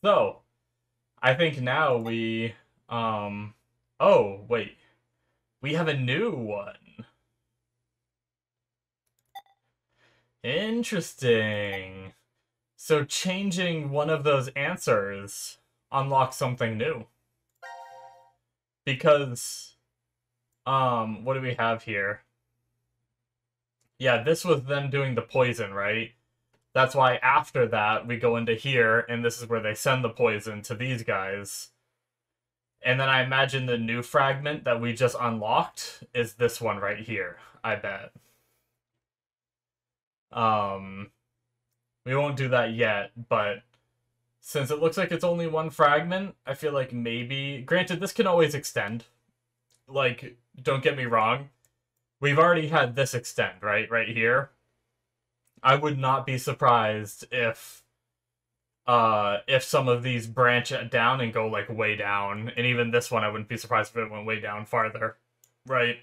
So, I think now we, oh, wait. We have a new one. Interesting. So changing one of those answers unlocks something new. Because, what do we have here? Yeah, this was them doing the poison, right? That's why after that, we go into here, and this is where they send the poison to these guys. And then I imagine the new fragment that we just unlocked is this one right here, I bet. We won't do that yet, but since it looks like it's only one fragment, I feel like maybe... Granted, this can always extend. Like, don't get me wrong. We've already had this extend, right? Right here. I would not be surprised if some of these branch down and go, like, way down. And even this one, I wouldn't be surprised if it went way down farther. Right?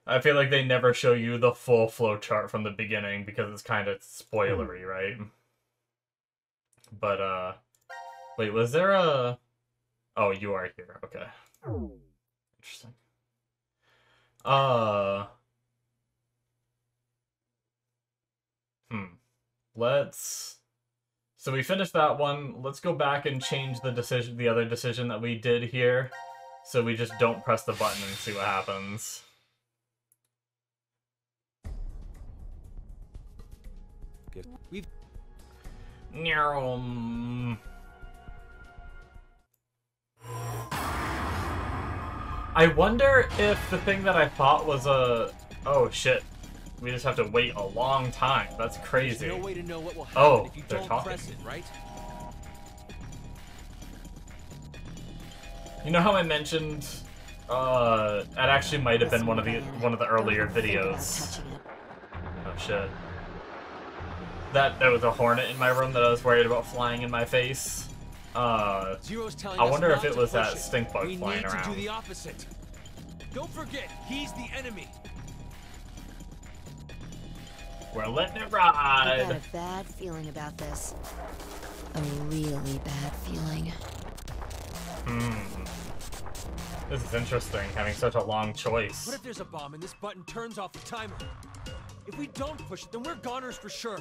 I feel like they never show you the full flow chart from the beginning because it's kind of spoilery, right? But, wait, was there a... Oh, you are here. Okay. Interesting. Let's... So we finished that one. Let's go back and change the other decision that we did here. So we just don't press the button and see what happens. We've... I wonder if the thing that I thought was a... Oh, shit. We just have to wait a long time. That's crazy. There's no way to know what will happen if you they're don't talking. press it, right? You know how I mentioned... it actually might have been one of the earlier videos. Oh, shit. That there was a hornet in my room that I was worried about flying in my face. I wonder if it was that stink bug flying around. We need to do the opposite. Don't forget, he's the enemy. We're letting it ride. I got a bad feeling about this. A really bad feeling. This is interesting, having such a long choice. What if there's a bomb and this button turns off the timer? If we don't push it, then we're goners for sure.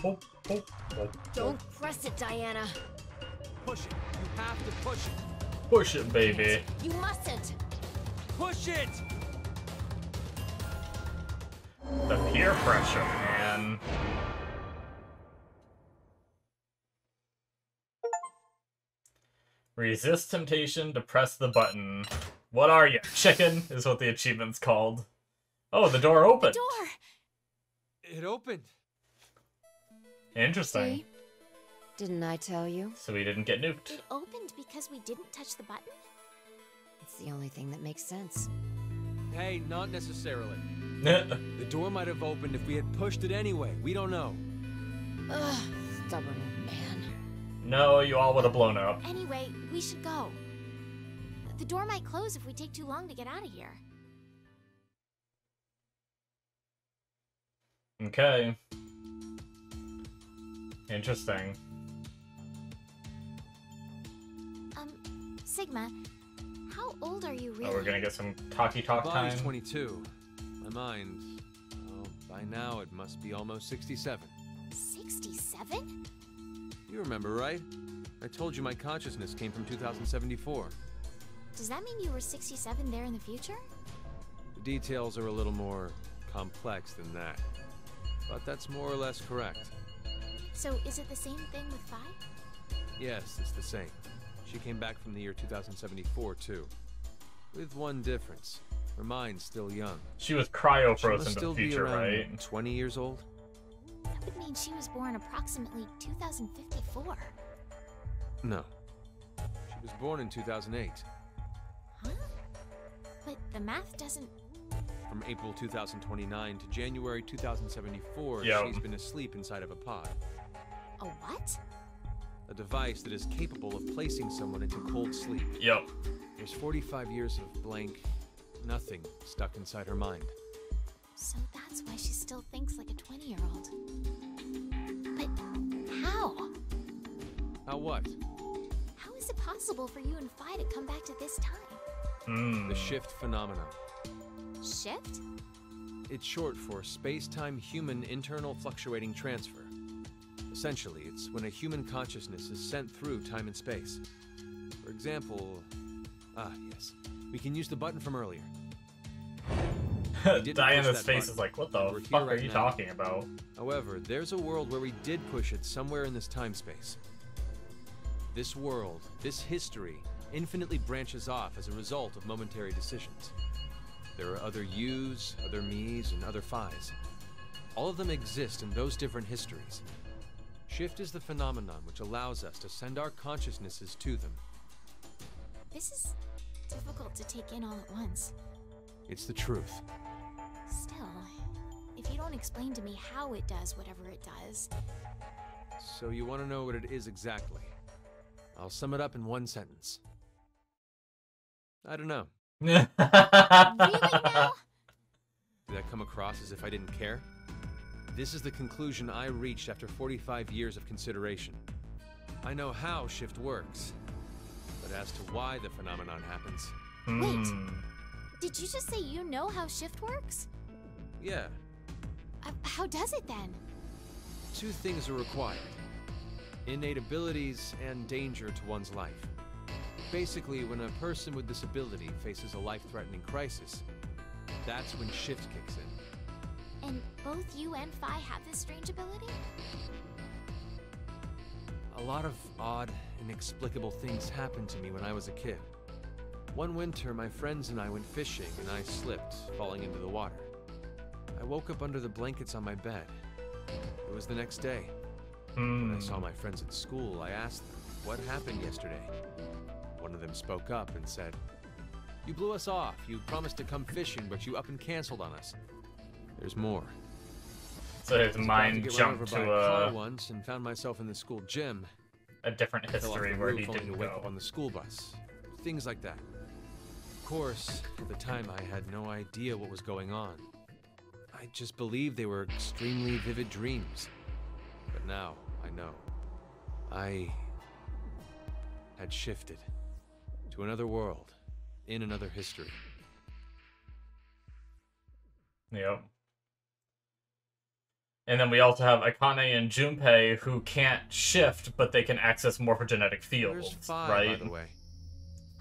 Oh, oh, oh, Don't press it, Diana. Push it. You have to push it. Push it, baby. You mustn't. Push it! The peer pressure, man. Resist temptation to press the button. What are you? Chicken is what the achievement's called. Oh, the door opened. The door! It opened. Interesting. See? Didn't I tell you? So we didn't get nuked. It opened because we didn't touch the button? It's the only thing that makes sense. Hey, not necessarily. The door might have opened if we had pushed it anyway. We don't know. Ugh, stubborn old man. No, you all would have blown up. Anyway, we should go. The door might close if we take too long to get out of here. Okay. Interesting. Sigma, how old are you really? Oh, we're gonna get some talkie talk My time. body's 22. My mind, well, by now it must be almost 67. 67? You remember, right? I told you my consciousness came from 2074. Does that mean you were 67 there in the future? The details are a little more complex than that. But that's more or less correct. So is it the same thing with Phi? Yes, it's the same. She came back from the year 2074, too. With one difference. Her mind's still young. She was cryo She must frozen to still the future, be around right? 20 years old? That would mean she was born approximately 2054. No. She was born in 2008. Huh? But the math doesn't... From April 2029 to January 2074, Yo. she's been asleep inside of a pod. A what? A device that is capable of placing someone into cold sleep. Yep. There's 45 years of blank nothing stuck inside her mind. So that's why she still thinks like a 20-year-old. But How what? How is it possible for you and Phi to come back to this time? The shift phenomenon. Shift? It's short for space-time human internal fluctuating transfer. Essentially, it's when a human consciousness is sent through time and space. For example... yes. We can use the button from earlier. Diana's face is like, what the fuck are you talking about? However, there's a world where we did push it somewhere in this time-space. This world, this history, infinitely branches off as a result of momentary decisions. There are other yous, other me's, and other phi's. All of them exist in those different histories. Shift is the phenomenon which allows us to send our consciousnesses to them. This is difficult to take in all at once. It's the truth. Still, if you don't explain to me how it does whatever it does... So you want to know what it is exactly? I'll sum it up in one sentence. I don't know. Really now? Did that come across as if I didn't care? This is the conclusion I reached after 45 years of consideration. I know how shift works, but as to why the phenomenon happens... Wait, did you just say you know how shift works? Yeah. How does it then? Two things are required. Innate abilities and danger to one's life. Basically, when a person with this ability faces a life-threatening crisis, that's when shift kicks in. And both you and Phi have this strange ability? A lot of odd, inexplicable things happened to me when I was a kid. One winter, my friends and I went fishing, and I slipped, falling into the water. I woke up under the blankets on my bed. It was the next day. When I saw my friends at school, I asked them, what happened yesterday? One of them spoke up and said, "You blew us off. You promised to come fishing, but you up and canceled on us." There's more. So his mind jumped to car once and found myself in the school gym. a different history where he didn't to wake go. up on the school bus. Things like that. Of course, at the time I had no idea what was going on. I just believed they were extremely vivid dreams. But now, I know. I had shifted to another world, in another history. Yep. And then we also have Akane and Junpei who can't shift, but they can access morphogenetic fields, Where's Phi, right? by the way?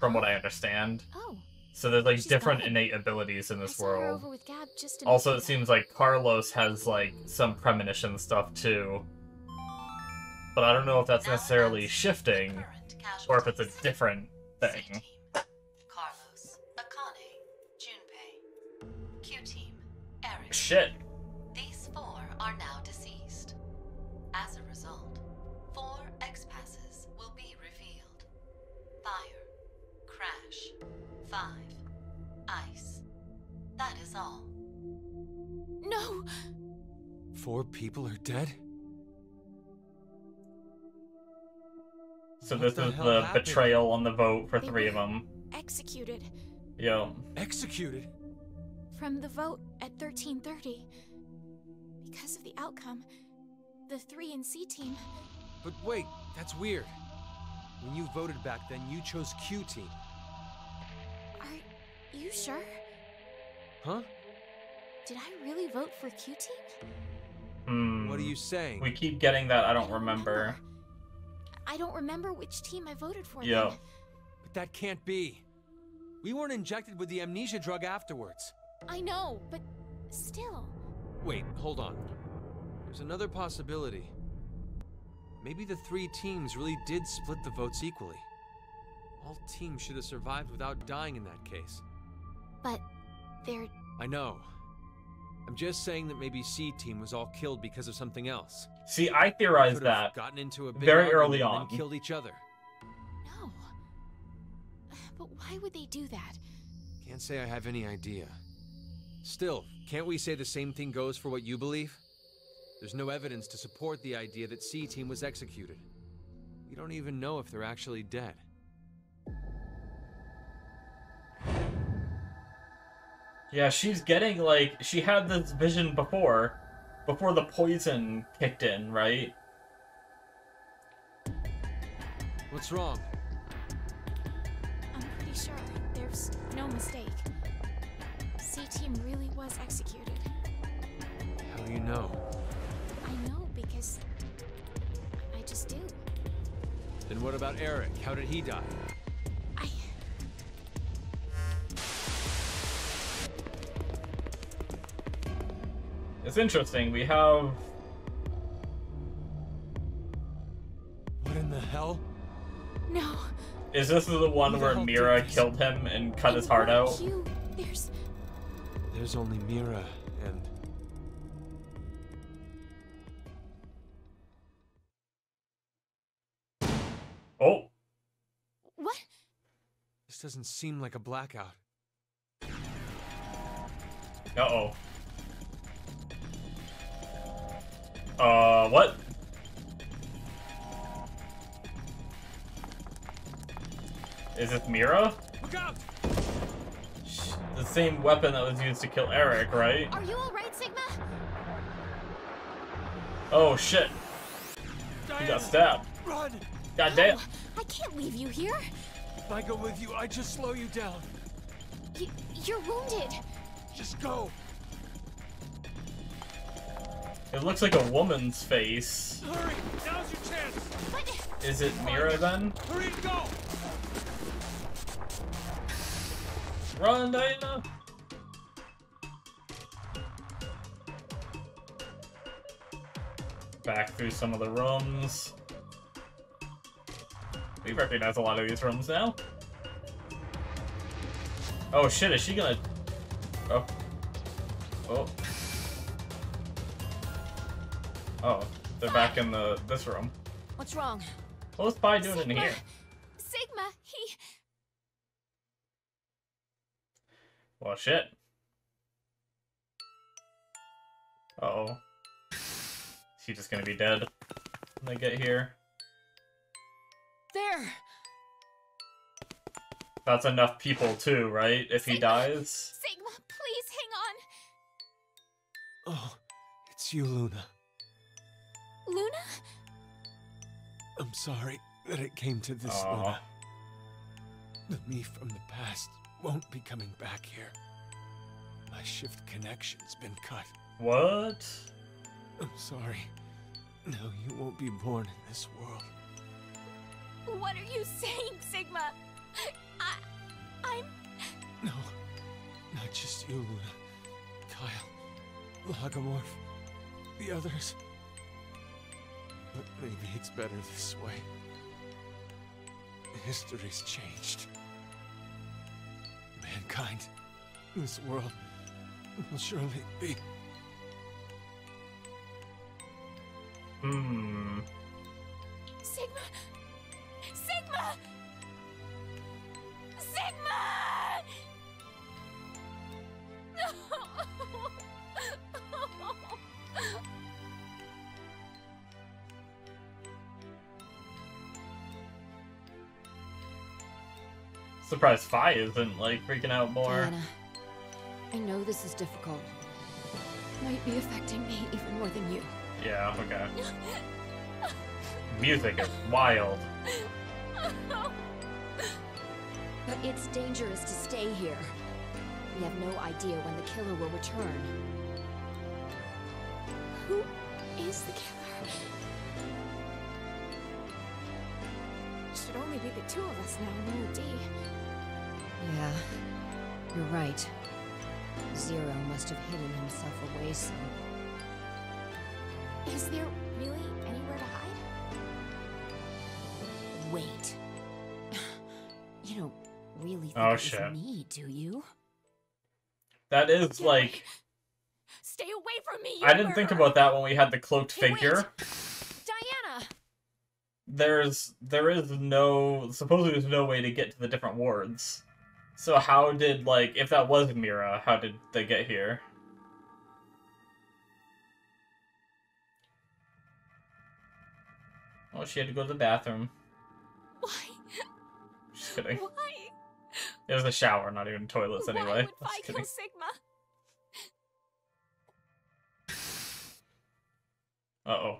From what I understand. Oh. So there's like She's different gone. innate abilities in I this saw her world. over with Gab just a Also, minute it ago. seems like Carlos has like some premonition stuff too. But I don't know if that's necessarily shifting or if it's a different thing. Carlos, Akane, Junpei, Q-Team, Eric. Shit. These 4 are now deceased. As a result, 4 X-passes will be revealed. Fire, crash, 5, ice. That is all. No! 4 people are dead? So What this the is hell the happened? betrayal on the vote for They 3 of were them. Executed Yo. Executed? from the vote at 13:30. Because of the outcome, the 3 and C team... But wait, that's weird. When you voted back then, you chose Q-Team. Are you sure? Huh? Did I really vote for Q-Team? What are you saying? We keep getting that. I don't remember. I don't remember which team I voted for Yeah. then. But that can't be. We weren't injected with the amnesia drug afterwards. I know, but still. Wait, hold on. There's another possibility. Maybe the 3 teams really did split the votes equally. All teams should have survived without dying in that case. But they're... I know. I'm just saying that maybe C team was all killed because of something else. See, I theorized Could have that gotten into a big very argument early and on. then killed each other. No. But why would they do that? Can't say I have any idea. Still, can't we say the same thing goes for what you believe? There's no evidence to support the idea that C team was executed. We don't even know if they're actually dead. Yeah, she's getting, like, she had this vision before the poison kicked in, right? What's wrong? I'm pretty sure there's no mistake. C-Team really was executed. How do you know? I know because I just do. And what about Eric? How did he die? It's interesting. We have... What in the hell? No. Is this the one Who the where hell Mira did this? killed him and cut his heart out? There's only Mira and... Oh! What? This doesn't seem like a blackout. Uh-oh. What? Is it Mira? Look out! The same weapon that was used to kill Eric, right? Are you alright, Sigma? Oh shit. He got stabbed. Run! Goddamn. I can't leave you here. If I go with you, I just slow you down. You're wounded. Just go. It looks like a woman's face. Hurry! Now's your chance. But Is it Mira then? Hurry and go! Run, Diana! Back through some of the rooms. We recognize a lot of these rooms now. Oh shit, is she gonna... Oh. Oh. Oh, they're back in this room. What's wrong? What was Spy doing in Sigma. here? Sigma, he... Well, shit. Uh-oh. Is he just gonna be dead when they get here? There! That's enough people too, right? If he dies? Sigma, please hang on. Oh, it's you, Luna. Luna? I'm sorry that it came to this, Aw. Luna. The me from the past won't be coming back here. My shift connection's been cut. What? I'm sorry. Now you won't be born in this world. What are you saying, Sigma? I'm... No, not just you, Luna. Kyle, Lagomorph, the others. But maybe it's better this way. History's changed. Mankind, this world, will surely be... Hmm. Sigma! Sigma! Sigma! Surprised Fi isn't, like, freaking out more. Diana, I know this is difficult. Might be affecting me even more than you. Yeah, okay. Music is wild. But it's dangerous to stay here. We have no idea when the killer will return. Who is the killer? Should only be the two of us now, no D. Yeah, you're right. Zero must have hidden himself away some. Is there really anywhere to hide? Wait. You don't really think Oh, it was shit. me, do you? That is, Get like... away. Stay away from me, you I didn't think murderer! about that when we had the cloaked Hey, wait. figure. Diana! There is no... Supposedly there's no way to get to the different wards. So how did, like, if that was Mira, how did they get here? Oh, she had to go to the bathroom. Why? Just kidding. Why? It was a shower, not even toilets Why anyway. would Vi Just kill kidding. Sigma? Uh-oh.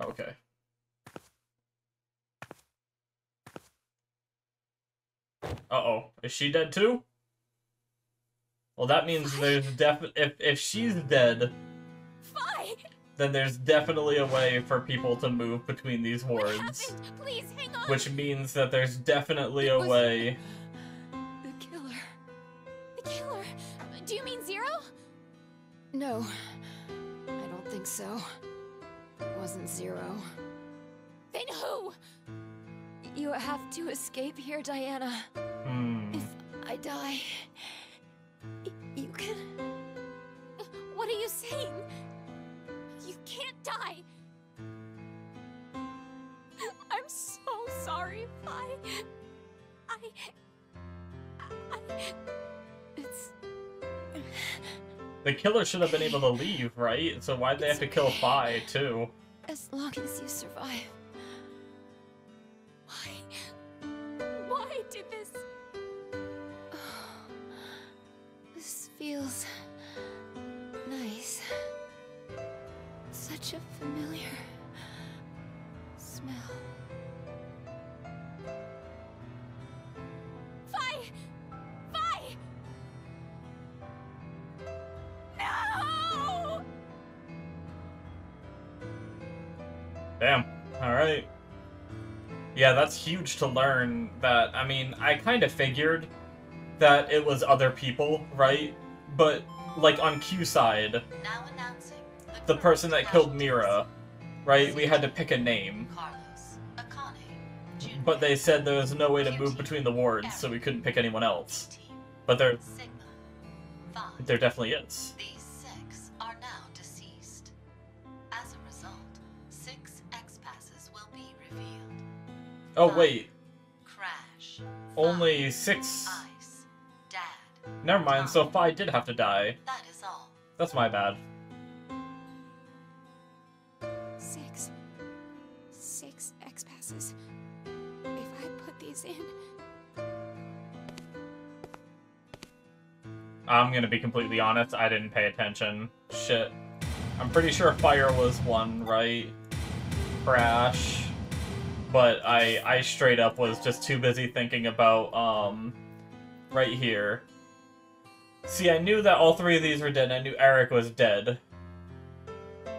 Okay. Uh-oh. Is she dead too? Well, that means there's if she's dead, Fi! then there's definitely a way for people to move between these What wards. happened? Please, hang on! Which means that there's definitely a was- way. The killer. The killer? Do you mean Zero? No, I don't think so. It wasn't Zero. Then who? You have to escape here, Diana. If I die, you can... What are you saying? You can't die. I'm so sorry, Fi. It's... The killer should have been able to leave, right? So why'd they have to kill Fi, too? As long as you survive. Why did this? This feels... nice. Such a familiar... smell. Fi! Fi! No! Damn. Alright. Yeah, that's huge to learn that, I mean, I kind of figured that it was other people, right? But, like, on Q side, Now announcing the person that killed casualties. Mira, right? We had to pick a name. Carlos, Akane, Junior, But they said there was no way to move between the wards, so we couldn't pick anyone else. Team, But there Sigma, 5. definitely is. These 6 are now deceased. As a result, 6 X-passes will be revealed. Oh, 5, wait. Crash. Only 5, 6... Ice. Dad. Never mind, so Fi did have to die. That is all. That's my bad. 6 X-passes. If I put these in... I'm gonna be completely honest, I didn't pay attention. Shit. I'm pretty sure fire was one, right? Crash. But I straight up was just too busy thinking about, right here. See, I knew that all 3 of these were dead, I knew Eric was dead.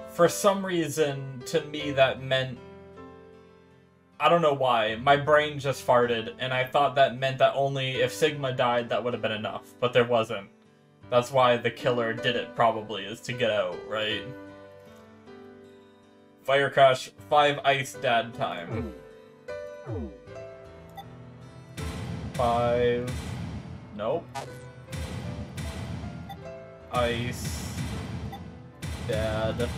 For some reason, to me, that meant... I don't know why. My brain just farted, and I thought that meant that only if Sigma died, that would have been enough. But there wasn't. That's why the killer did it, probably, is to get out, right? Fire Crash, 5 ice dad time. 5... Nope. Ice... Dad...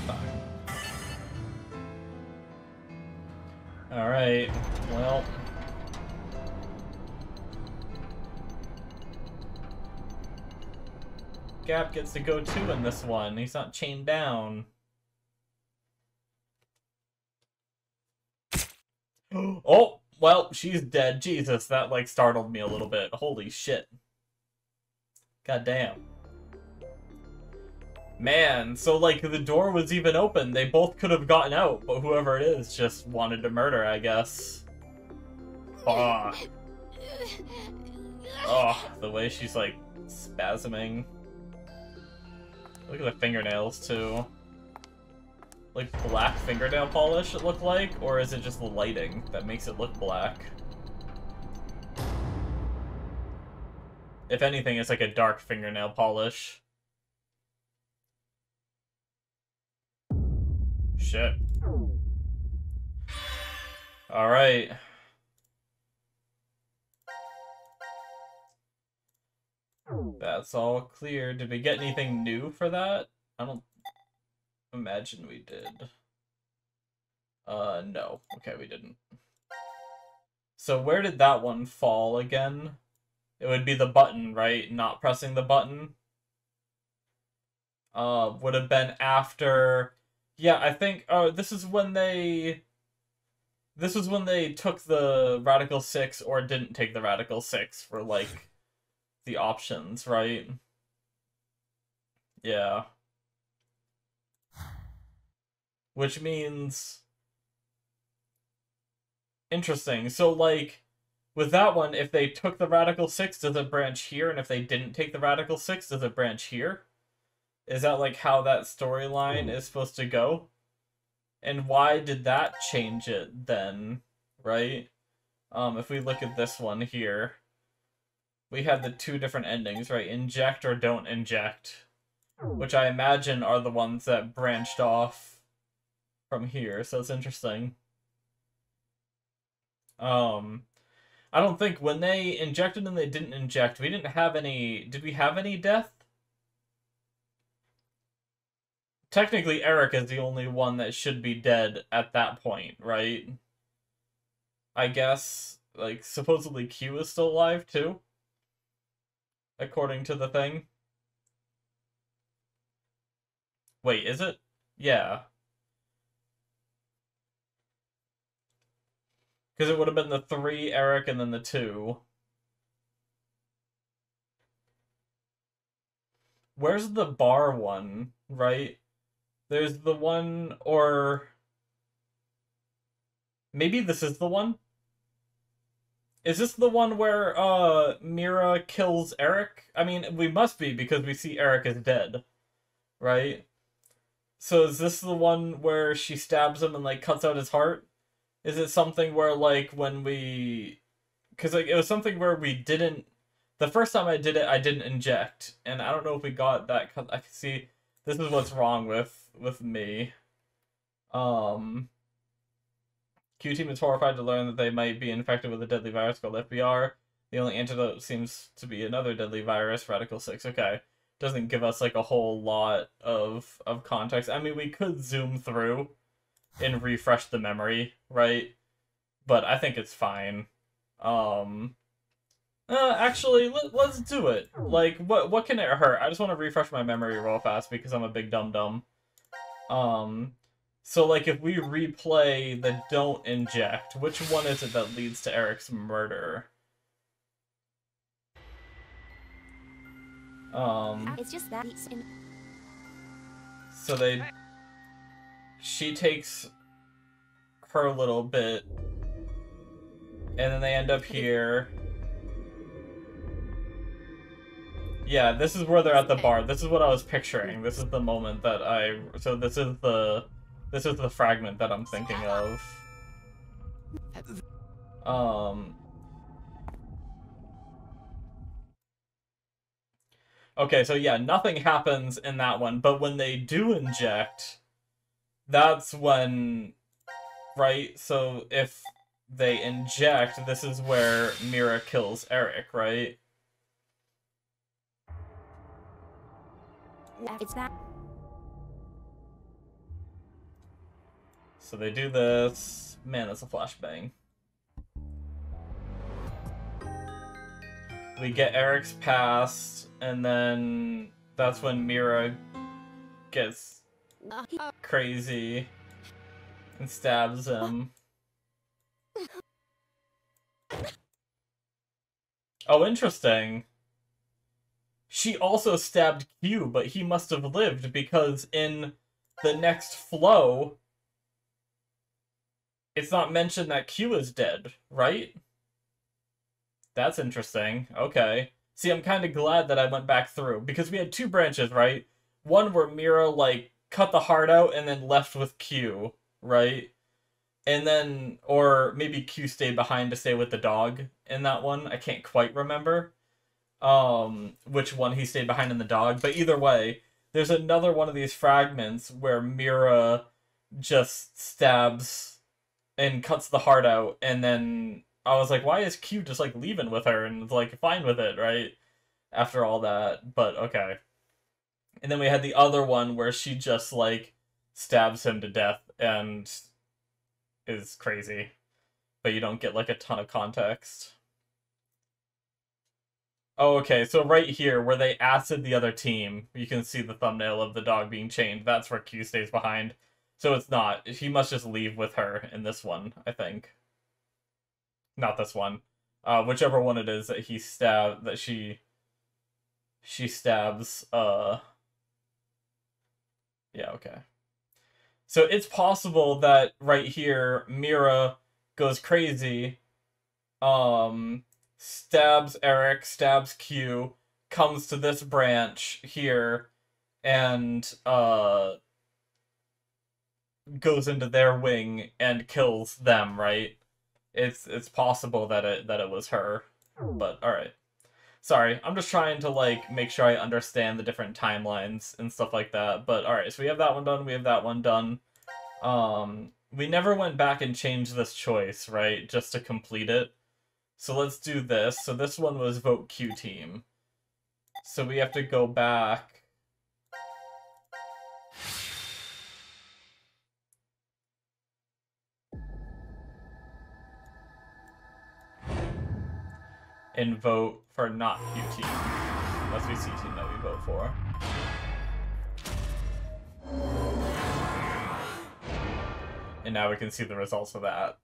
5. Alright, well... Gap gets to go too in this one. He's not chained down. Oh, well, she's dead. Jesus, that, like, startled me a little bit. Holy shit. God damn. Man, so, like, the door was even open. They both could have gotten out, but whoever it is just wanted to murder, I guess. Oh, the way she's, like, spasming. Look at the fingernails, too. Like, black fingernail polish, it looked like? Or is it just the lighting that makes it look black? If anything, it's like a dark fingernail polish. Shit. Alright. That's all clear. Did we get anything new for that? I don't imagine we did. No. Okay, we didn't. So where did that one fall again? It would be the button, right? Not pressing the button. Would have been after... Yeah, I think... this is when they... This was when they took the Radical 6 or didn't take the Radical 6 for, like... the options, right? Yeah. Which means... Interesting. So, like, with that one, if they took the Radical 6, does it branch here? And if they didn't take the Radical 6, does it branch here? Is that, like, how that storyline is supposed to go? And why did that change it then, right? If we look at this one here, we had the two different endings, right? Inject or don't inject, which I imagine are the ones that branched off from here, so it's interesting. I don't think when they injected and they didn't inject, we didn't have any... Did we have any death? Technically, Eric is the only one that should be dead at that point, right? I guess, like, supposedly Q is still alive, too? According to the thing. Wait, is it? Yeah. Because it would have been the 3, Eric, and then the 2. Where's the bar one, right? There's the one, or... Maybe this is the one? Is this the one where, Mira kills Eric? I mean, we must be, because we see Eric is dead, right? So is this the one where she stabs him and, like, cuts out his heart? Is it something where, like, when we... Because, like, it was something where we didn't... The first time I did it, I didn't inject. And I don't know if we got that... I can see... This is what's wrong with me. Q-Team is horrified to learn that they might be infected with a deadly virus called FBR. The only antidote seems to be another deadly virus, Radical 6. Okay. Doesn't give us, like, a whole lot of context. I mean, we could zoom through and refresh the memory, right? But I think it's fine. Actually, let's do it. Like, what can it hurt? I just want to refresh my memory real fast because I'm a big dum-dum. So, like, if we replay the don't inject, which one is it that leads to Eric's murder? It's just that. So she takes her little bit, and then they end up here. Yeah, this is where they're at the bar. This is what I was picturing. This is the moment that so this is the fragment that I'm thinking of. Okay, so yeah, nothing happens in that one, but when they do inject, that's when, right? So if they inject, this is where Mira kills Eric, right? It's that. So they do this. Man, that's a flashbang. We get Eric's past, and then that's when Mira gets crazy and stabs him. Oh, interesting. She also stabbed Q, but he must have lived because in the next flow, it's not mentioned that Q is dead, right? That's interesting. Okay. See, I'm kind of glad that I went back through, because we had two branches, right? One where Mira, like, cut the heart out and then left with Q, right? And then, or maybe Q stayed behind to stay with the dog in that one. I can't quite remember which one he stayed behind in the dog. But either way, there's another one of these fragments where Mira just stabs and cuts the heart out, and then I was like, why is Q just, like, leaving with her and, like, fine with it, right? After all that, but okay. And then we had the other one where she just, like, stabs him to death and is crazy. But you don't get, like, a ton of context. Oh, okay, so right here, where they acid the other team, you can see the thumbnail of the dog being chained. That's where Q stays behind. So it's not. He must just leave with her in this one, I think. Not this one. Whichever one it is that he that she stabs, yeah, okay. So it's possible that right here, Mira goes crazy, stabs Eric, stabs Q, comes to this branch here, and goes into their wing and kills them, right? It's possible that it was her, but all right. Sorry, I'm just trying to like make sure I understand the different timelines and stuff like that. But all right, so we have that one done. We have that one done. We never went back and changed this choice, right? Just to complete it. So let's do this. So this one was vote Q team. So we have to go back. And vote for not Q team. Must be C team that we vote for. And now we can see the results of that.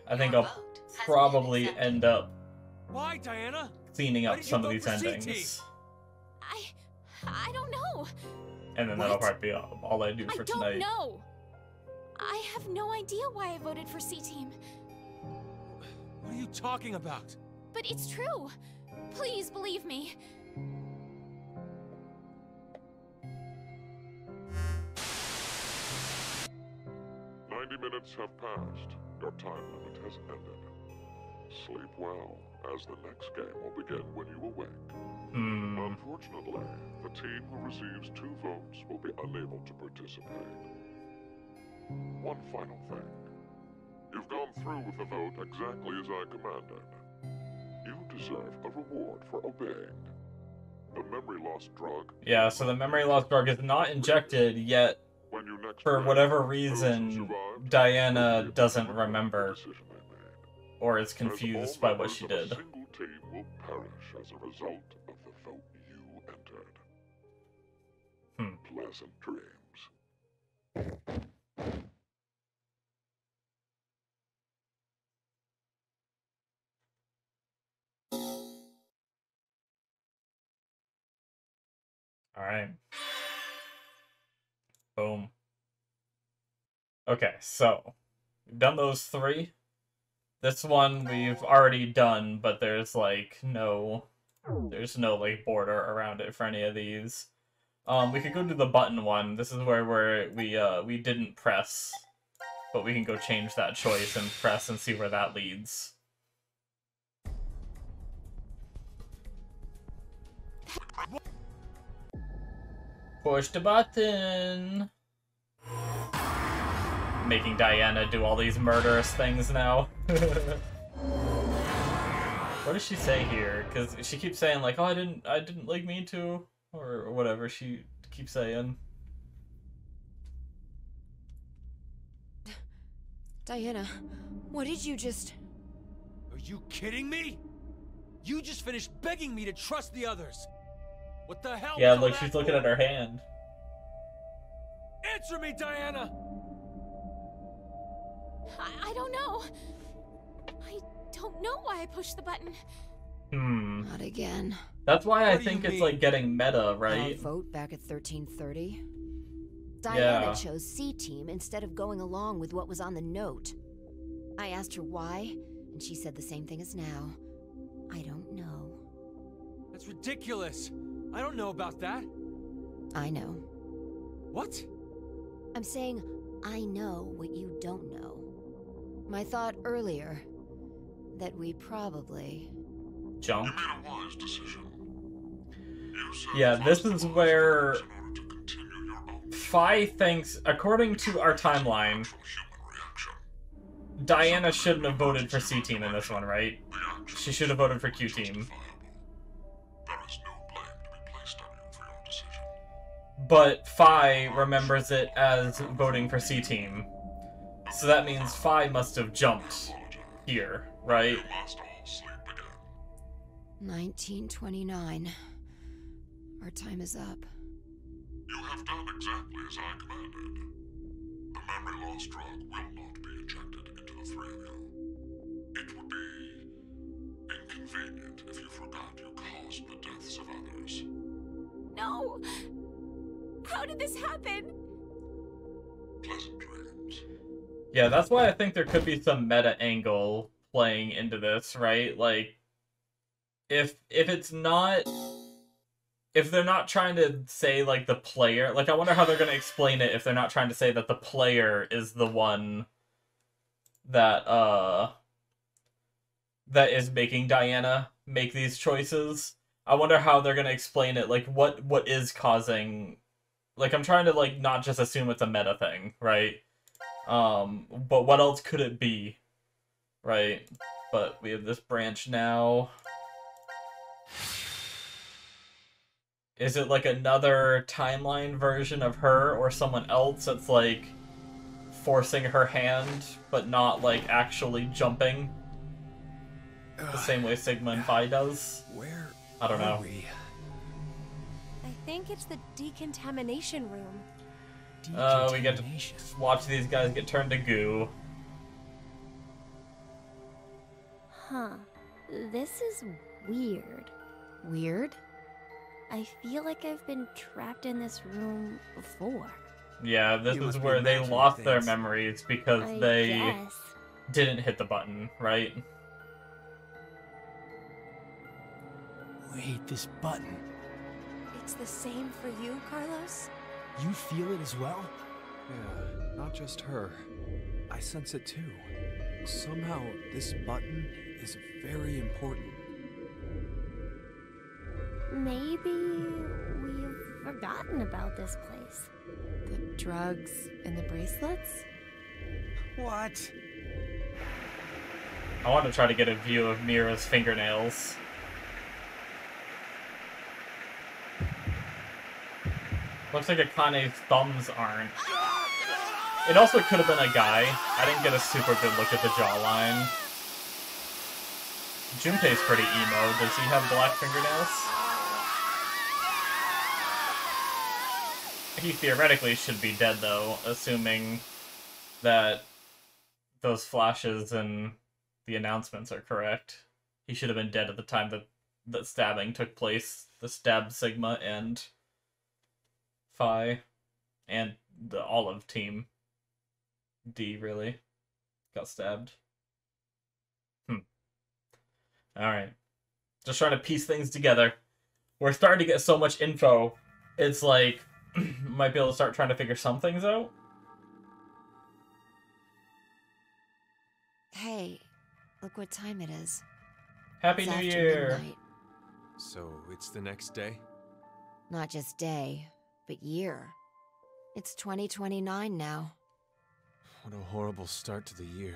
I think I'll probably end up Why, Diana? cleaning up some of these endings. I don't know. And then that'll probably be all I do for tonight. I don't know. I have no idea why I voted for C Team. What are you talking about? But it's true. Please believe me. Minutes have passed. Your time limit has ended. Sleep well, as the next game will begin when you awake. Unfortunately, the team who receives 2 votes will be unable to participate. One final thing. You've gone through with the vote exactly as I commanded. You deserve a reward for obeying. The memory loss drug... Yeah, so the memory loss drug is not injected, yet for whatever reason, Diana doesn't remember or is confused by what she did. A single team will perish as a result of the vote you entered. Pleasant dreams. All right. Boom. Okay, so we've done those 3. This one we've already done, but there's like there's no like border around it for any of these. We could go to the button one. This is where we didn't press, but we can go change that choice and press and see where that leads. Push the button. Making Diana do all these murderous things now. What does she say here? Because she keeps saying like, "Oh, I didn't like mean to," or whatever she keeps saying. Diana, what did you just... Are you kidding me? You just finished begging me to trust the others. What the hell? Yeah, look, she's looking at her hand. Answer me, Diana! I don't know. I don't know why I pushed the button. Not again. That's why I think it's like getting meta, right? Our vote back at 1330. Diana chose C Team instead of going along with what was on the note. I asked her why, and she said the same thing as now. I don't know. That's ridiculous. I don't know about that. I know. What? I'm saying I know what you don't know. My thought earlier that we probably... Jump. You made a wise decision. Yeah, this is where Phi thinks, according to our timeline, Diana shouldn't have voted for C Team in this one, right? She should have voted for Q Team. But Phi remembers it as voting for C Team. So that means Phi must have jumped here, right? 1929. Our time is up. You have done exactly as I commanded. The memory loss drug will not be injected into the 3 of you. It would be inconvenient if you forgot you caused the deaths of others. No, No! How did this happen? Pleasant dreams. Yeah, that's why I think there could be some meta angle playing into this, right? Like, if it's not... If they're not trying to say, like, the player... Like, I wonder how they're going to explain it if they're not trying to say that the player is the one that, that is making Diana make these choices. I wonder how they're going to explain it. Like, what is causing... Like, I'm trying to, like, not just assume it's a meta thing, right? But what else could it be? Right? But we have this branch now. Is it like another timeline version of her or someone else that's like forcing her hand but not like actually jumping? The same way Sigma and Phi does? Where I don't know. I think it's the decontamination room. We get to watch these guys get turned to goo. Huh. This is weird. Weird? I feel like I've been trapped in this room before. Yeah, this You is must be where they imagining lost their things. memories because I they guess. didn't hit the button, right? Wait, this button. It's the same for you, Carlos? You feel it as well? Yeah, not just her. I sense it too. Somehow, this button is very important. Maybe we've forgotten about this place. The drugs and the bracelets? What? I want to try to get a view of Mira's fingernails. Looks like Akane's thumbs aren't. It also could have been a guy. I didn't get a super good look at the jawline. Junpei's pretty emo. Does he have black fingernails? He theoretically should be dead, though, assuming that those flashes and the announcements are correct. He should have been dead at the time that stabbing took place. The stab Sigma and Phi, and the Olive team. D, really, got stabbed. Alright. Just trying to piece things together. We're starting to get so much info, it's like, might be able to start trying to figure some things out. Hey, look what time it is. Happy It's New after Year! midnight. So, it's the next day? Not just day, but year. It's 2029 now. What a horrible start to the year.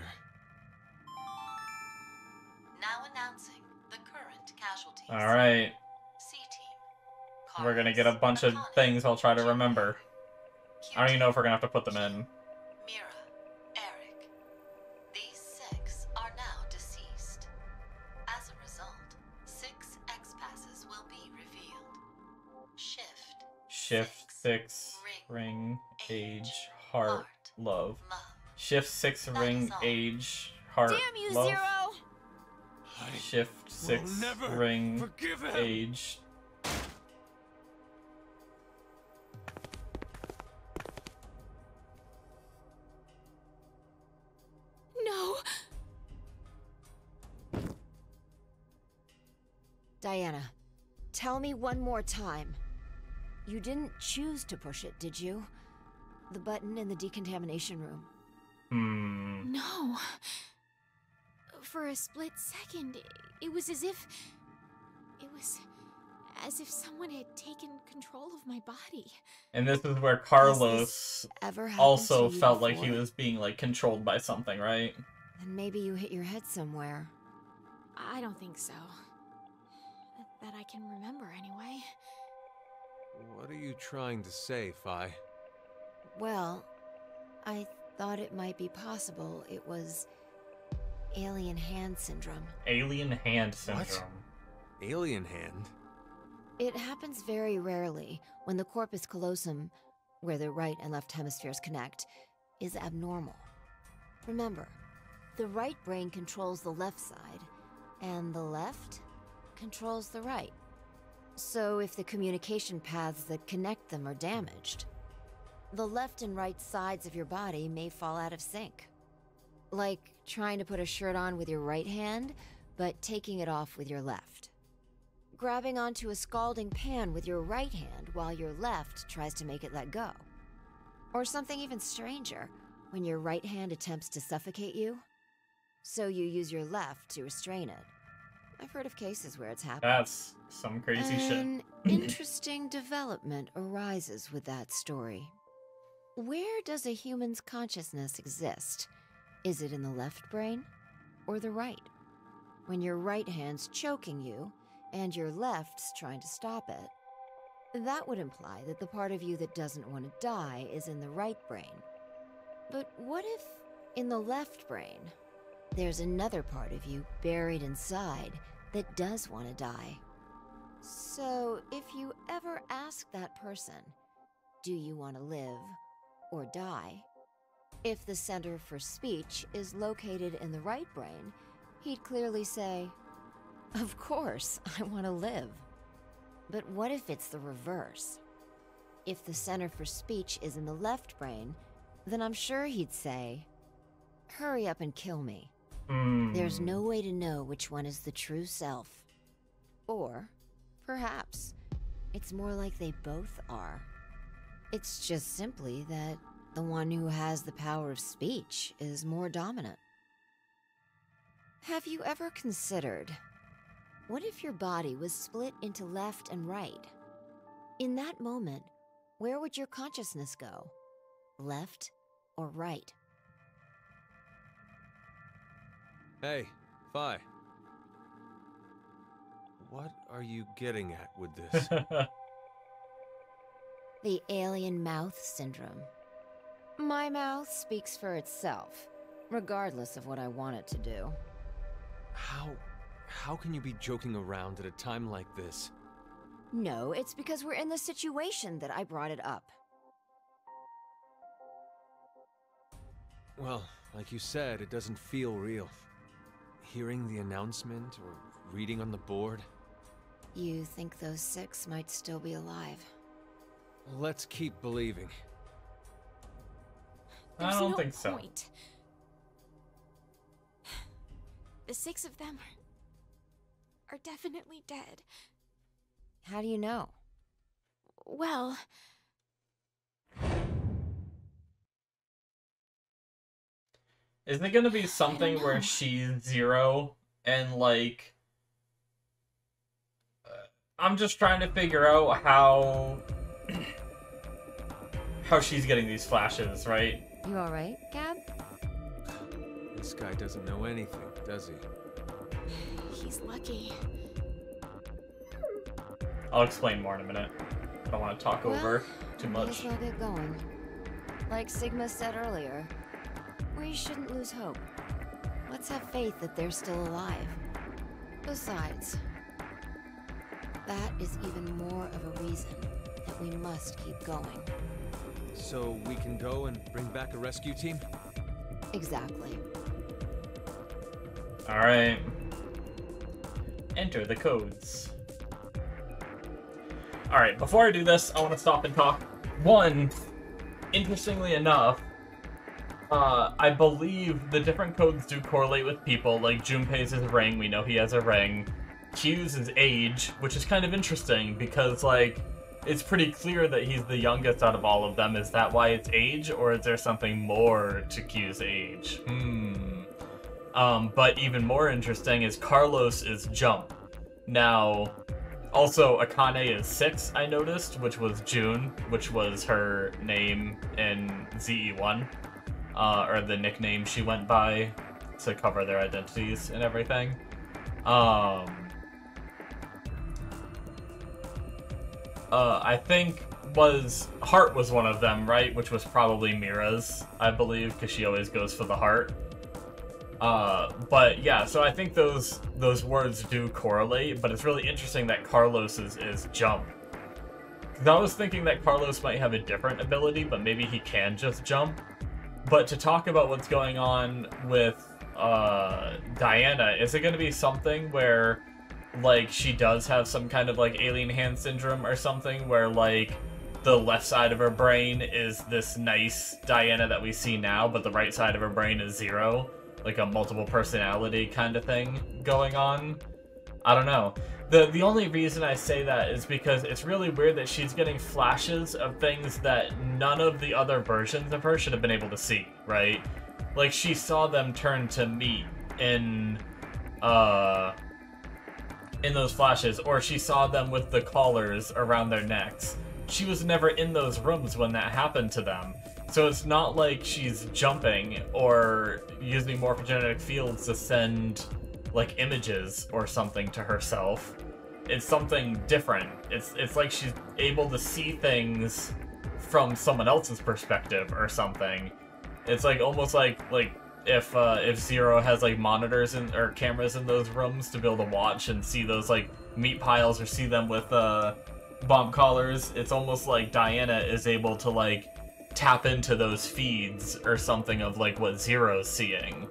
Now announcing the current casualties. Alright. C-Team. We're gonna get a bunch of Akane, things I'll try to remember. I don't even know if we're gonna have to put them in. Mira, Eric. These 6 are now deceased. As a result, 6 X-passes will be revealed. Shift 6, ring, age, heart, love. Shift 6, ring, age, heart, Damn you, love. Zero! Shift 6, never ring, forgive him. age. No! Diana, tell me one more time. You didn't choose to push it, did you? The button in the decontamination room. No. For a split second, it was as if... It was as if someone had taken control of my body. And this is where Carlos Ever happened also to you felt like he before? was being, like, controlled by something, right? Then maybe you hit your head somewhere. I don't think so. That I can remember, anyway. What are you trying to say, Phi? Well, I thought it might be possible it was alien hand syndrome. Alien hand syndrome. Alien hand? It happens very rarely when the corpus callosum, where the right and left hemispheres connect, is abnormal. Remember, the right brain controls the left side, and the left controls the right. So if the communication paths that connect them are damaged, the left and right sides of your body may fall out of sync. Like trying to put a shirt on with your right hand, but taking it off with your left. Grabbing onto a scalding pan with your right hand while your left tries to make it let go. Or something even stranger, when your right hand attempts to suffocate you, so you use your left to restrain it. I've heard of cases where it's happened. That's some crazy shit. An interesting development arises with that story. Where does a human's consciousness exist? Is it in the left brain or the right? When your right hand's choking you and your left's trying to stop it, that would imply that the part of you that doesn't want to die is in the right brain. But what if, in the left brain, there's another part of you buried inside that does want to die? So, if you ever ask that person, do you want to live or die? If the center for speech is located in the right brain, he'd clearly say, of course, I want to live. But what if it's the reverse? If the center for speech is in the left brain, then I'm sure he'd say, hurry up and kill me. There's no way to know which one is the true self. Or, perhaps, it's more like they both are. It's just simply that the one who has the power of speech is more dominant. Have you ever considered, what if your body was split into left and right? In that moment, where would your consciousness go? Left or right? Hey, Fi. What are you getting at with this? The alien mouth syndrome. My mouth speaks for itself, regardless of what I want it to do. How can you be joking around at a time like this? No, it's because we're in the situation that I brought it up. Well, like you said, it doesn't feel real. Hearing the announcement or reading on the board. You think those 6 might still be alive? Let's keep believing. I don't think so. Point. The 6 of them are definitely dead. How do you know? Well... Isn't it gonna be something where she's 0 and, like... I'm just trying to figure out how she's getting these flashes, right? You alright, Gab? This guy doesn't know anything, does he? He's lucky. I'll explain more in a minute. I don't want to talk over too much. Might as well get going. Like Sigma said earlier, we shouldn't lose hope. Let's have faith that they're still alive. Besides, that is even more of a reason that we must keep going. So we can go and bring back a rescue team? Exactly. Alright. Enter the codes. Alright, before I do this, I want to stop and talk. One, interestingly enough, I believe the different codes do correlate with people. Like, Junpei's is a ring, we know he has a ring. Q's is age, which is kind of interesting because, like, it's pretty clear that he's the youngest out of all of them. Is that why it's age, or is there something more to Q's age? But even more interesting is Carlos is jump. Now, also, Akane is 6, I noticed, which was June, which was her name in ZE1. Or the nickname she went by to cover their identities and everything. I think Heart was one of them, right? Which was probably Mira's, I believe, because she always goes for the heart. But yeah, so I think those words do correlate, but it's really interesting that Carlos's is jump. Because I was thinking that Carlos might have a different ability, but maybe he can just jump. But to talk about what's going on with Diana, is it going to be something where like she does have some kind of like alien hand syndrome or something, where like the left side of her brain is this nice Diana that we see now, but the right side of her brain is Zero, like a multiple personality kind of thing going on. I don't know. The only reason I say that is because it's really weird that she's getting flashes of things that none of the other versions of her should have been able to see, right? Like, she saw them turn to meat in those flashes, or she saw them with the collars around their necks. She was never in those rooms when that happened to them. So it's not like she's jumping or using morphogenetic fields to send like images or something to herself. It's something different. It's like she's able to see things from someone else's perspective or something. It's like almost like if Zero has like monitors or cameras in those rooms to be able to watch and see those like meat piles or see them with bomb collars. It's almost like Diana is able to like tap into those feeds or something of like what Zero's seeing.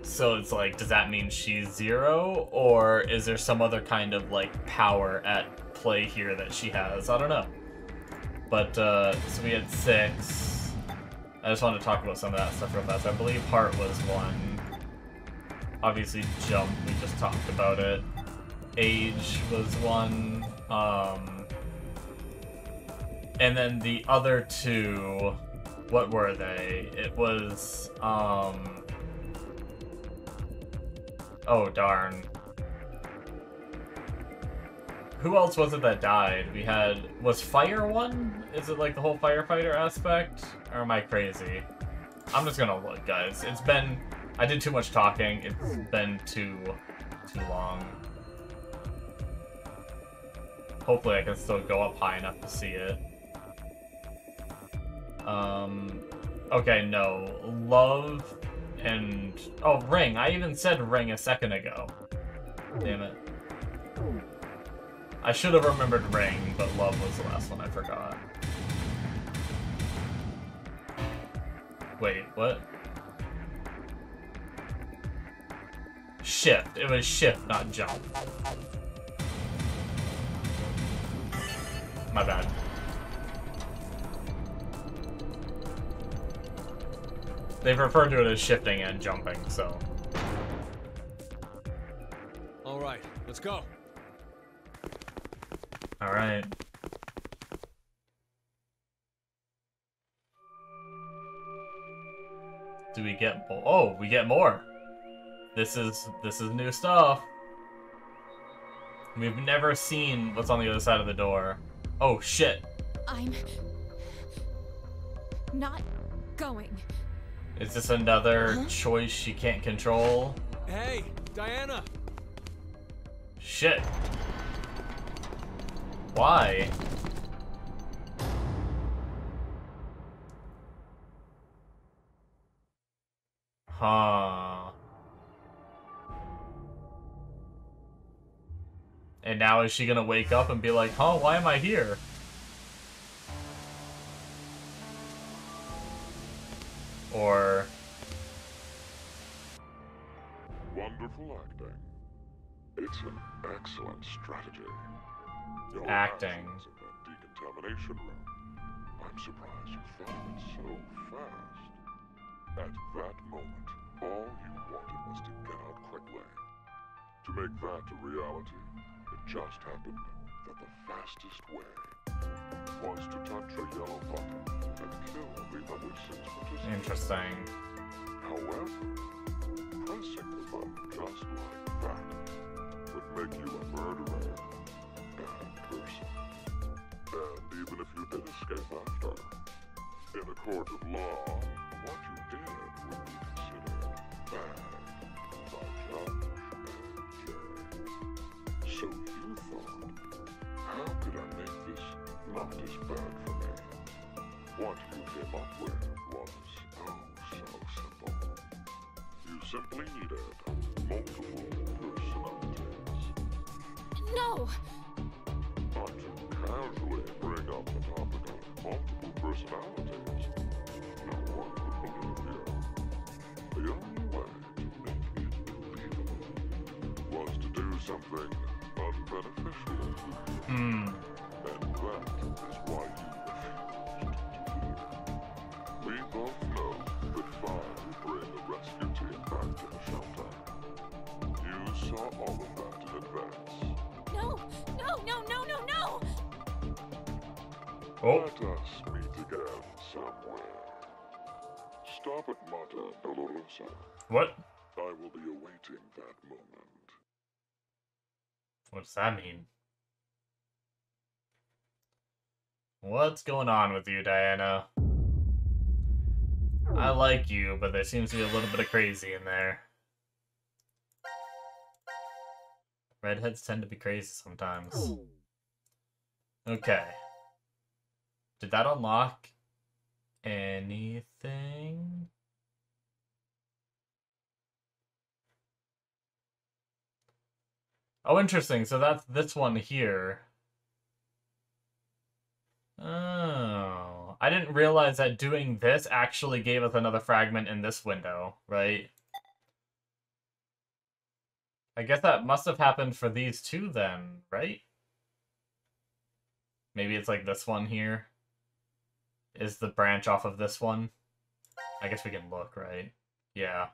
So it's like, does that mean she's Zero, or is there some other kind of like power at play here that she has? I don't know. But so we had 6. I just want to talk about some of that stuff real fast. I believe Heart was 1. Obviously Jump, we just talked about it. Age was 1. And then the other 2, what were they? It was oh, darn. Who else was it that died? We had... Was Fire 1? Is it like the whole firefighter aspect? Or am I crazy? I'm just gonna look, guys. It's been... I did too much talking. It's been too long. Hopefully I can still go up high enough to see it. Okay, no. Love... And... Oh, Ring. I even said Ring a second ago. Damn it. I should have remembered Ring, but Love was the last one I forgot. Wait, what? Shift. It was Shift, not Jump. My bad. They've referred to it as shifting and jumping, so. All right, let's go. All right. Do we get? Oh, we get more. This is new stuff. We've never seen what's on the other side of the door. Oh shit. I'm not going. Is this another choice she can't control? Hey, Diana! Shit. Why? Huh. And now is she gonna wake up and be like, huh, why am I here? Or... Wonderful acting. It's an excellent strategy. Your acting. actions in that decontamination room. I'm surprised you found it so fast. At that moment, all you wanted was to get out quickly. To make that a reality, it just happened that the fastest way was to touch a yellow button and kill the other 6 participants. Interesting. However, pressing the button just like that would make you a murderer, bad person. And even if you did escape after, in a court of law, what you did would be considered bad by judge and jury. So you thought, how could I make this not as bad for me? What you came up with was, oh, so simple. You simply needed multiple personalities. No! Not to casually bring up the topic of multiple personalities. No one would believe you. The only way to make it believable was to do something Oh. Let us meet again somewhere. Stop at Mata Dolorosa. What? I will be awaiting that moment. What does that mean? What's going on with you, Diana? I like you, but there seems to be a little bit of crazy in there. Redheads tend to be crazy sometimes. Okay. Did that unlock anything? Oh, interesting. So that's this one here. Oh. I didn't realize that doing this actually gave us another fragment in this window, right? I guess that must have happened for these two then, right? Maybe it's like this one here is the branch off of this one. I guess we can look, right? Yeah.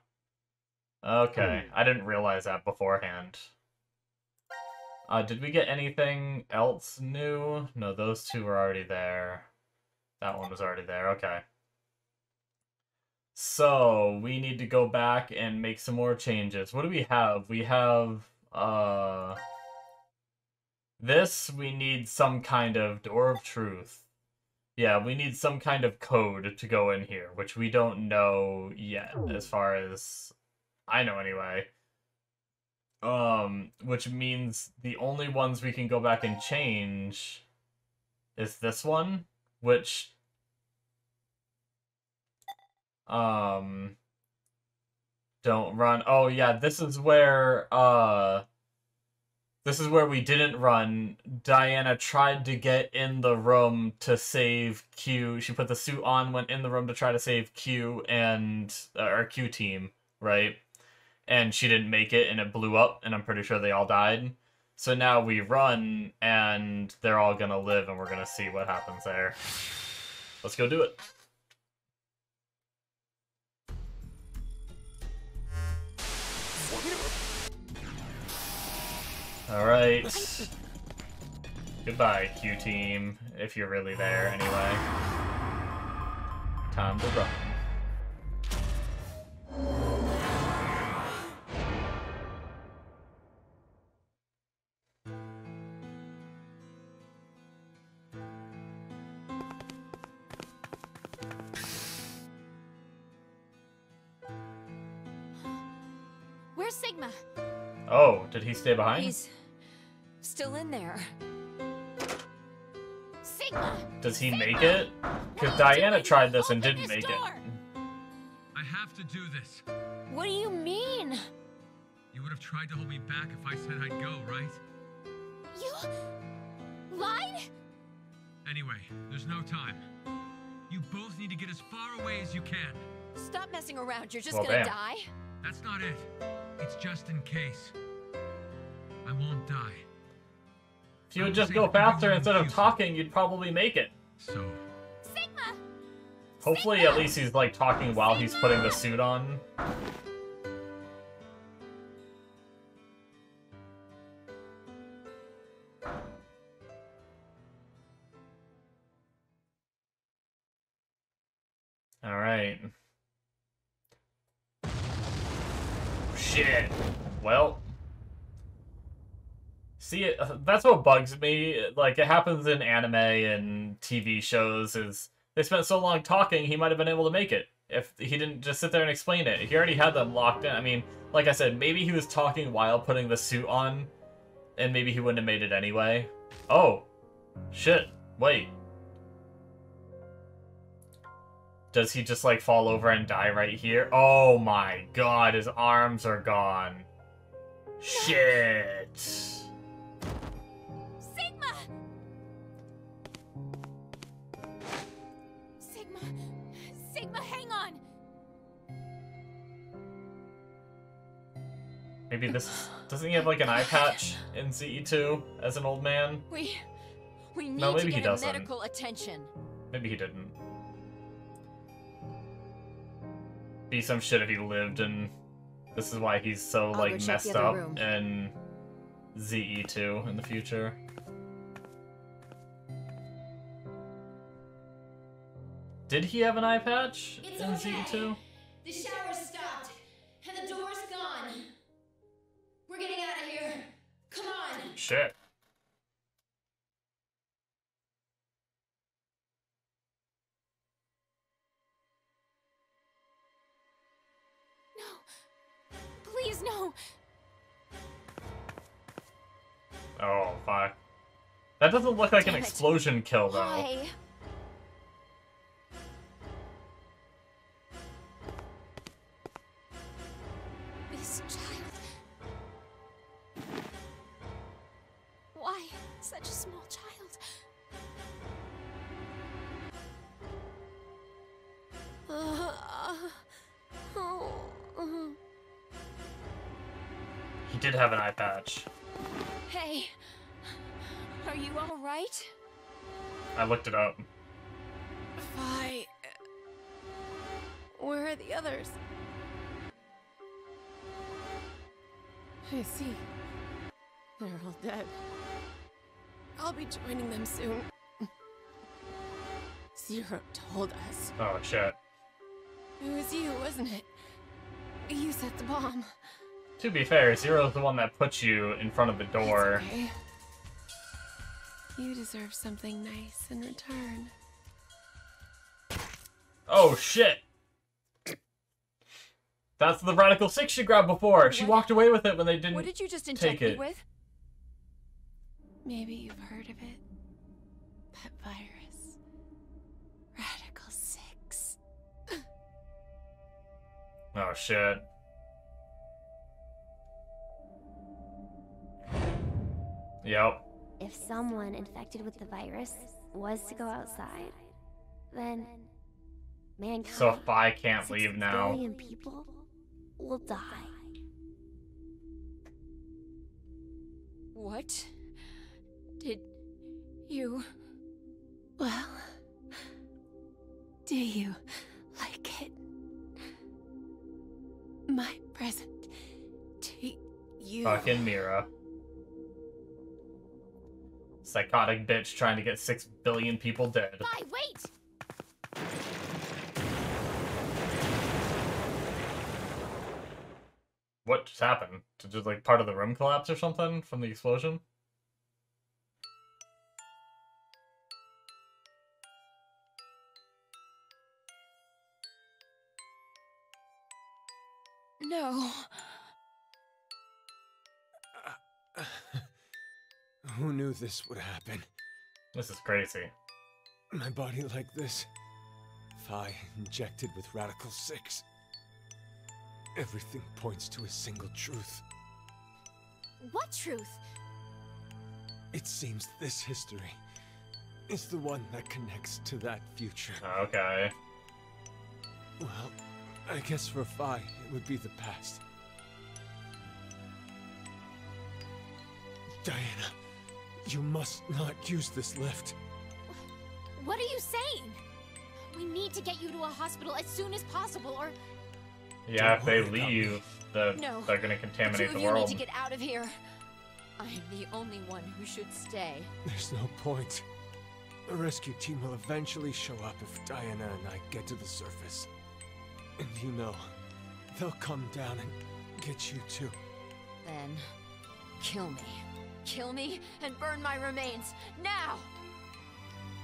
Okay. I didn't realize that beforehand. Did we get anything else new? No, those two were already there. That one was already there. Okay. So, we need to go back and make some more changes. What do we have? We have, this, we need some kind of Door of Truth. Yeah, we need some kind of code to go in here, which we don't know yet, as far as I know anyway. Which means the only ones we can go back and change is this one, which, don't run. Oh yeah, this is where we didn't run. Diana tried to get in the room to save Q. She put the suit on, went in the room to try to save Q and our Q team, right? And she didn't make it, and it blew up, and I'm pretty sure they all died. So now we run, and they're all gonna live, and we're gonna see what happens there. Let's go do it. Alright. Goodbye, Q-Team, if you're really there, anyway. Time to run. Where's Sigma? Oh, did he stay behind? He's still in there. Sigma! Does he make it? Because Diana tried this and didn't make it. I have to do this. What do you mean? You would have tried to hold me back if I said I'd go, right? You lied? Anyway, there's no time. You both need to get as far away as you can. Stop messing around. You're just Well, gonna bam. die. That's not it. It's just in case. I won't die. If you would just go faster instead of talking, you'd probably make it. So, Sigma! Hopefully, at least he's, like, talking while he's putting the suit on. Alright. Shit. Well. See, that's what bugs me. Like, it happens in anime and TV shows, is they spent so long talking, he might have been able to make it. If he didn't just sit there and explain it. He already had them locked in. I mean, like I said, maybe he was talking while putting the suit on, and maybe he wouldn't have made it anyway. Oh. Shit. Wait. Does he just, like, fall over and die right here? Oh my god, his arms are gone. Shit. Sigma! Sigma! Sigma, hang on! Maybe this... Doesn't he have, like, an eye patch in CE2 as an old man? We need No, maybe to he get him doesn't. medical attention. Maybe he didn't. Be some shit if he lived, and this is why he's so, I'll like, go check messed the other up room. in ZE2 in the future. Did he have an eye patch It's in okay. Z2? The shower stopped, and the door's gone. We're getting out of here. Come on. Shit. No. Please, no. Oh, fuck. That doesn't look like an Damn it. explosion kill, though. Why? This child. Why such a small child? He did have an eye patch. Hey, are you all right? I looked it up. Why? Where are the others? I see. They're all dead. I'll be joining them soon. Zero told us. Oh, shit. It was you, wasn't it? You set the bomb. To be fair, Zero's the one that put you in front of the door. It's okay. You deserve something nice in return. Oh, shit! That's the Radical 6 she grabbed before! She walked away with it when they didn't What did you just take inject me it. with? Maybe you've heard of it. That virus. Radical 6. Oh, shit. Yep. If someone infected with the virus was to go outside, then mankind, So if I can't 6 leave now... billion people will die. What? Did you... Well, do you like it? My present to you. Fucking Mira. Psychotic bitch trying to get 6 billion people dead. Bye, wait! What just happened? Did just like part of the room collapse or something from the explosion? No. Who knew this would happen? This is crazy. My body like this. Phi injected with Radical 6. Everything points to a single truth. What truth? It seems this history is the one that connects to that future. Okay. Well, I guess for Phi, it would be the past. Diana, you must not use this lift. What are you saying? We need to get you to a hospital as soon as possible, or... Yeah, if they Don't worry about leave, No. they're gonna The two contaminate of the you need world. to get out of here. I'm the only one who should stay. There's no point. A rescue team will eventually show up if Diana and I get to the surface. And you know, they'll come down and get you too. Then, kill me. Kill me and burn my remains. Now!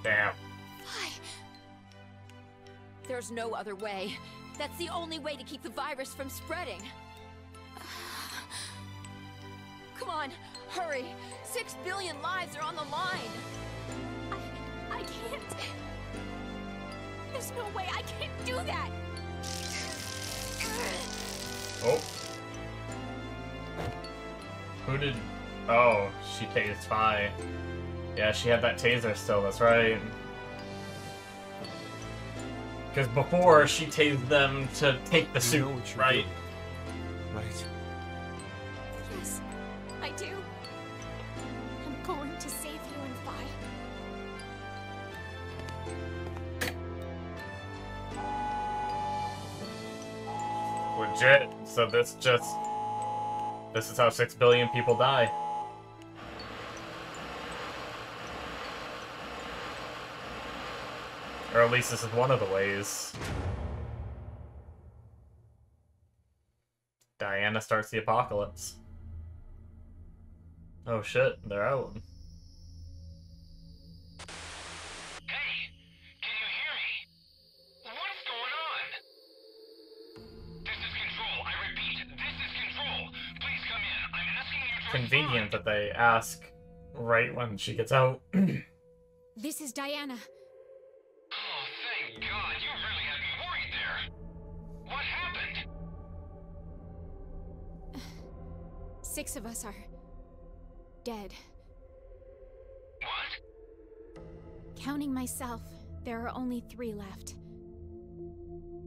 Damn. Why? There's no other way. That's the only way to keep the virus from spreading. Come on, hurry. 6 billion lives are on the line. I can't. There's no way I can't do that. Oh. Who did... Oh, she tased Phi. Yeah, she had that taser still, that's right. Because before, she tased them to take the You suit, know what you're right? doing, right? Yes, I do. I'm going to save you and Phi. Legit. So this is how 6 billion people die. Or at least this is one of the ways. Diana starts the apocalypse. Oh shit, they're out. Hey, can you hear me? What's going on? This is Control. I repeat, this is Control. Please come in. I'm asking you to Convenient that they ask right when she gets out. This is Diana. Oh, thank God. You really had me worried there. What happened? 6 of us are dead. What? Counting myself, there are only 3 left.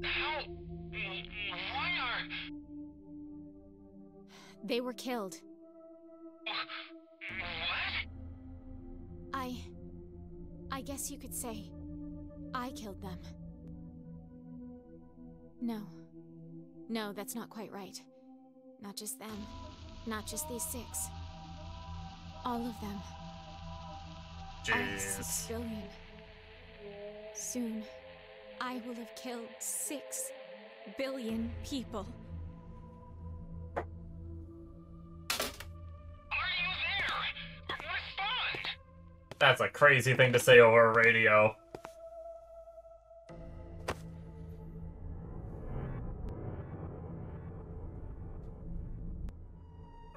How? Why are... They were killed. What? I guess you could say I killed them. No, that's not quite right. Not just them. Not just these 6. All of them. All 6 billion. Soon, I will have killed 6 billion people. Are you there? Respond! That's a crazy thing to say over a radio.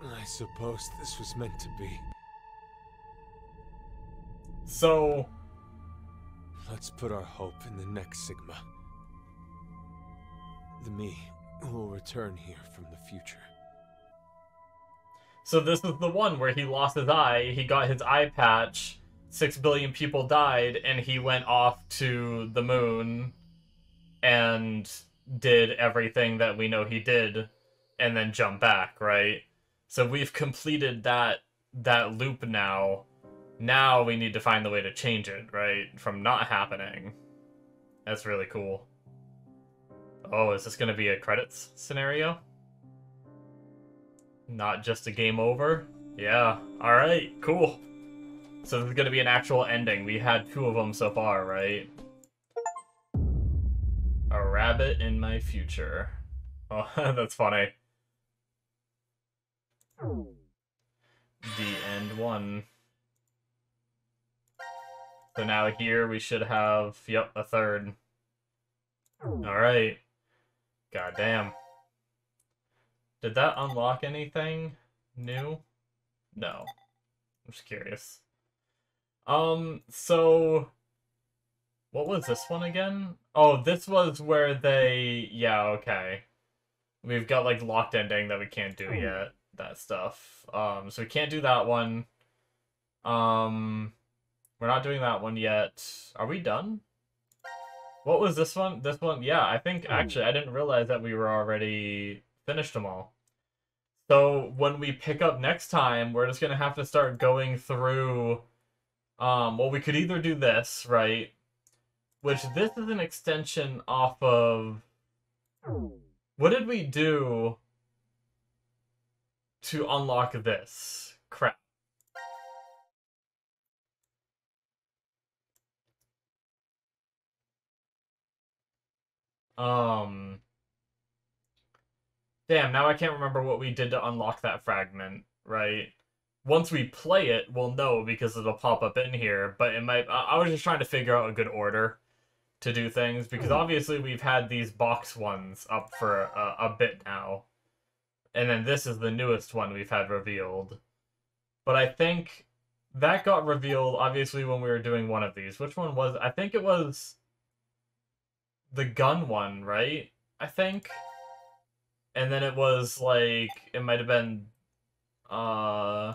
I suppose this was meant to be. So... let's put our hope in the next Sigma. The me who will return here from the future. So this is the one where he lost his eye, he got his eye patch, 6 billion people died, and he went off to the moon and did everything that we know he did, and then jumped back, right? So we've completed that loop now. Now we need to find the way to change it, right? From not happening. That's really cool. Oh, is this going to be a credits scenario? Not just a game over? Yeah. Alright, cool. So this is going to be an actual ending. We had 2 of them so far, right? A rabbit in my future. Oh, that's funny. The end 1. So now here we should have, yep, a 3rd. Alright. Goddamn. Did that unlock anything new? No. I'm just curious. So... what was this one again? Oh, this was where they... yeah, okay. We've got, like, locked ending that we can't do yet. That stuff. So we can't do that one. We're not doing that one yet. Are we done? What was this one? This one? Yeah, I think, actually, I didn't realize that we were already finished them all. So when we pick up next time, we're just going to have to start going through... well, we could either do this, right? Which, this is an extension off of... what did we do to unlock this? Crap. Damn, now I can't remember what we did to unlock that fragment, right? Once we play it, we'll know because it'll pop up in here, but it might... I was just trying to figure out a good order to do things, because obviously we've had these box ones up for a bit now. And then this is the newest one we've had revealed. But I think that got revealed, obviously, when we were doing one of these. Which one was... I think it was... the gun one, right? I think. And then it was, like... it might have been... I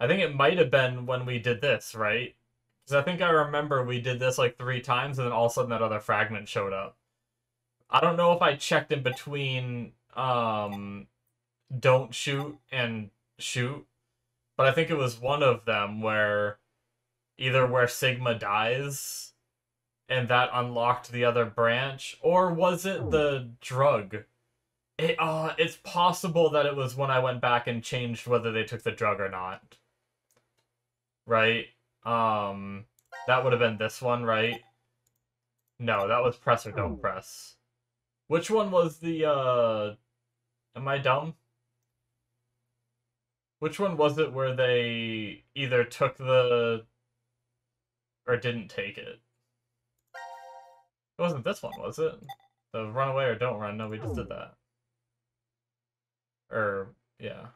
think it might have been when we did this, right? Because I think I remember we did this like 3 times, and then all of a sudden that other fragment showed up. I don't know if I checked in between don't shoot and shoot, but I think it was one of them where either where Sigma dies and that unlocked the other branch, or was it the drug? It's possible that it was when I went back and changed whether they took the drug or not. right? That would have been this one, right? No, that was press or don't press. Which one was the, am I dumb? Which one was it where they either took the... or didn't take it? It wasn't this one, was it? The run away or don't run? No, we just did that. Yeah.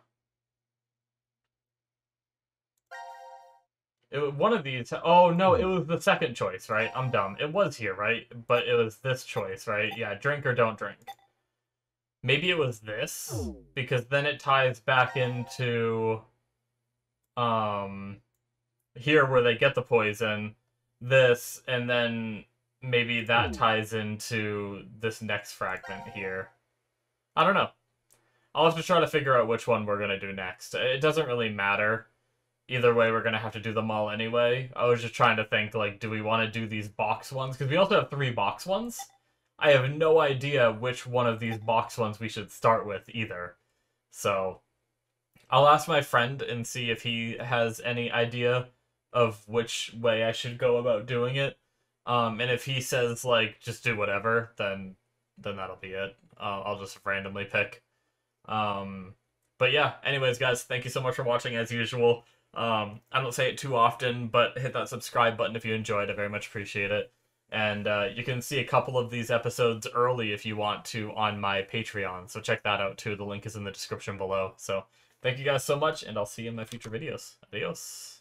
One of these... Oh, no, it was the second choice, right? I'm dumb. It was here, right? But it was this choice, right? Yeah, drink or don't drink. Maybe it was this? Because then it ties back into... here where they get the poison. This, and then maybe that ties into this next fragment here. I don't know. I'll have to try to figure out which one we're going to do next. It doesn't really matter. Either way, we're going to have to do them all anyway. I was just trying to think, like, do we want to do these box ones? Because we also have 3 box ones. I have no idea which one of these box ones we should start with, either. So, I'll ask my friend and see if he has any idea of which way I should go about doing it. And if he says, like, just do whatever, then that'll be it. I'll just randomly pick. But yeah, anyways, guys, thank you so much for watching, as usual. I don't say it too often, but hit that subscribe button if you enjoyed. I very much appreciate it. And you can see a couple of these episodes early if you want to on my Patreon, so check that out too. The link is in the description below. So thank you guys so much, and I'll see you in my future videos. Adios.